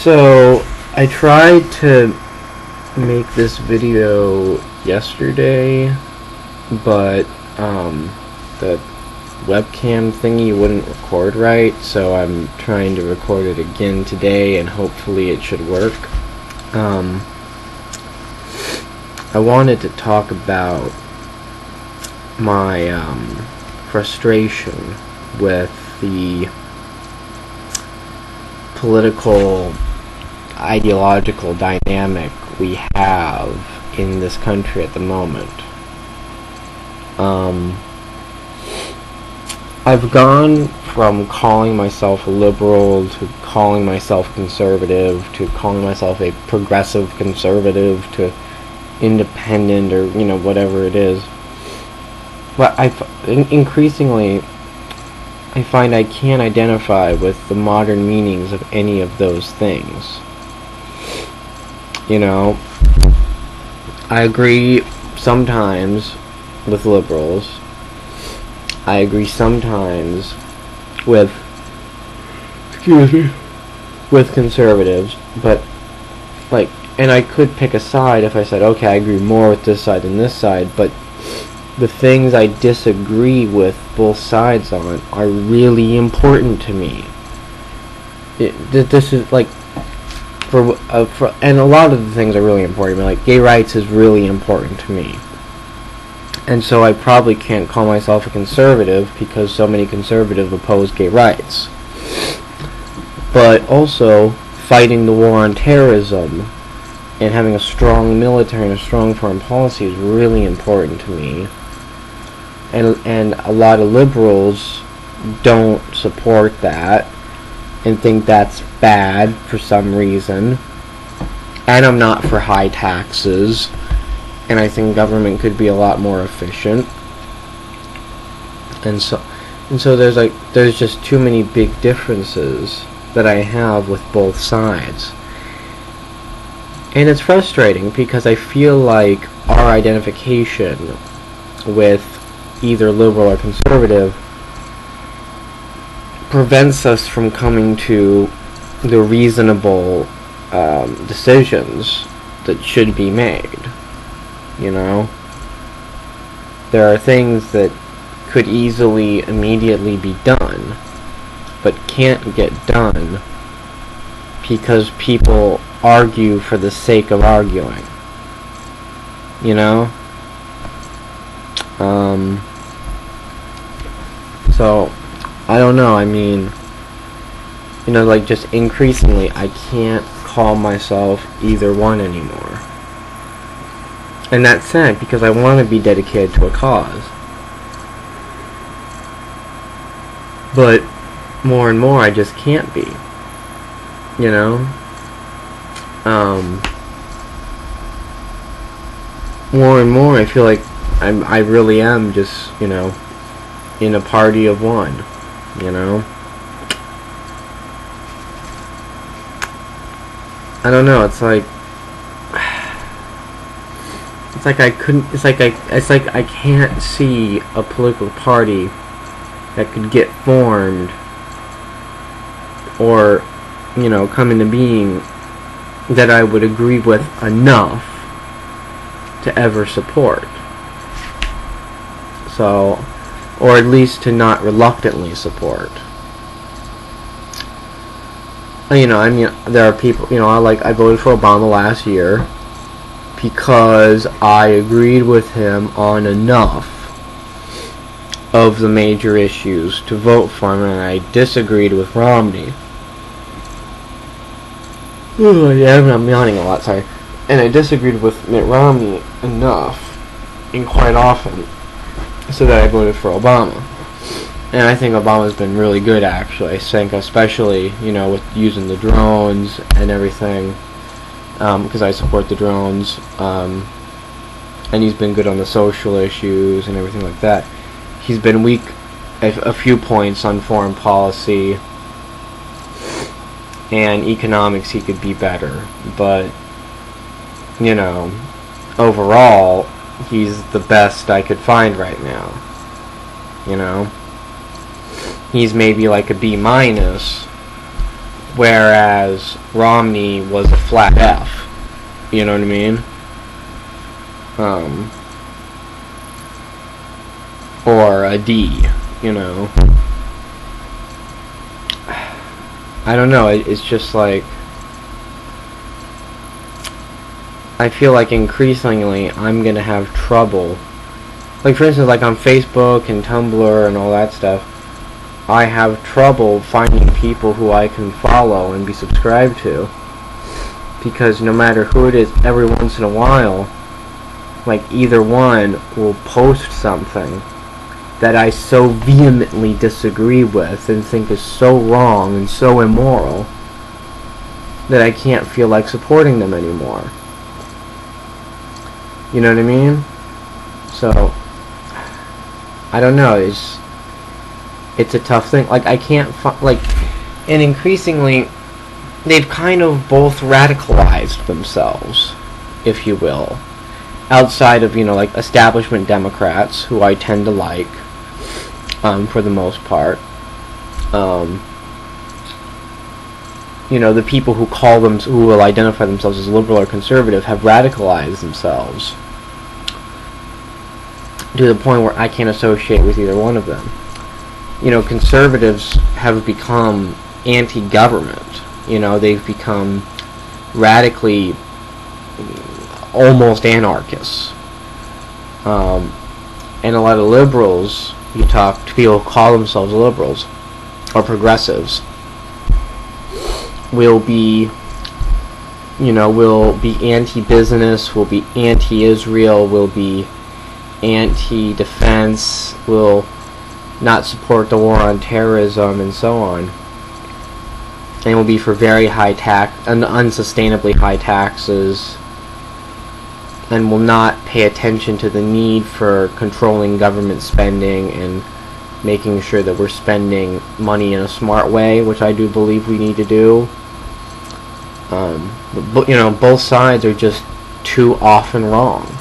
So, I tried to make this video yesterday, but the webcam thingy wouldn't record right, so I'm trying to record it again today, and hopefully it should work. I wanted to talk about my frustration with the political ideological dynamic we have in this country at the moment. I've gone from calling myself a liberal to calling myself conservative to calling myself a progressive conservative to independent, or whatever it is. But increasingly I find I can't identify with the modern meanings of any of those things. I agree sometimes with liberals. I agree sometimes with conservatives, but and I could pick a side if I said, okay, I agree more with this side than this side, but the things I disagree with both sides on are really important to me. This is and a lot of the things are really important to me. Like gay rights is really important to me, and so I probably can't call myself a conservative because so many conservatives oppose gay rights. But also, fighting the war on terrorism and having a strong military and a strong foreign policy is really important to me. And a lot of liberals don't support that and think that's bad for some reason. And I'm not for high taxes, and I think government could be a lot more efficient. And so there's just too many big differences that I have with both sides. And it's frustrating because I feel like our identification with either liberal or conservative prevents us from coming to the reasonable decisions that should be made. There are things that could easily, immediately be done, but can't get done because people argue for the sake of arguing. So I don't know, just increasingly I can't call myself either one anymore. And that's sad because I want to be dedicated to a cause. But more and more I just can't be. More and more I feel like I really am just, in a party of one, I don't know, it's like I can't see a political party that could get formed or, come into being that I would agree with enough to ever support. So, or at least to not reluctantly support. There are people, I voted for Obama last year because I agreed with him on enough of the major issues to vote for him, and I disagreed with Romney. Yeah, I'm yawning a lot, sorry. And I disagreed with Mitt Romney enough, and quite often, so that I voted for Obama. And I think Obama's been really good, actually. I think especially, with using the drones and everything, because I support the drones, and he's been good on the social issues and everything like that. He's been weak at a few points on foreign policy and economics. He could be better, but overall he's the best I could find right now. He's maybe like a B minus, whereas Romney was a flat F. You know what I mean? Or a D, you know. I don't know, it's just like, I feel like increasingly I'm gonna have trouble. Like, for instance, like on Facebook and Tumblr and all that stuff, I have trouble finding people who I can follow and be subscribed to. Because no matter who it is, every once in a while, like either one will post something that I so vehemently disagree with and think is so wrong and so immoral that I can't feel like supporting them anymore. You know what I mean? So, I don't know, it's a tough thing. Like, I can't like, and increasingly they've kind of both radicalized themselves, if you will, outside of, you know, like establishment Democrats, who I tend to like, for the most part. You know, the people who who will identify themselves as liberal or conservative have radicalized themselves to the point where I can't associate with either one of them. You know, conservatives have become anti-government. You know, they've become radically almost anarchists. And a lot of liberals, you talk to people who call themselves liberals or progressives, will be, you know, will be anti-business, will be anti-Israel, will be anti-defense, will not support the war on terrorism, and so on. And will be for very high tax and unsustainably high taxes, and will not pay attention to the need for controlling government spending and making sure that we're spending money in a smart way, which I do believe we need to do. But you know, both sides are just too often wrong.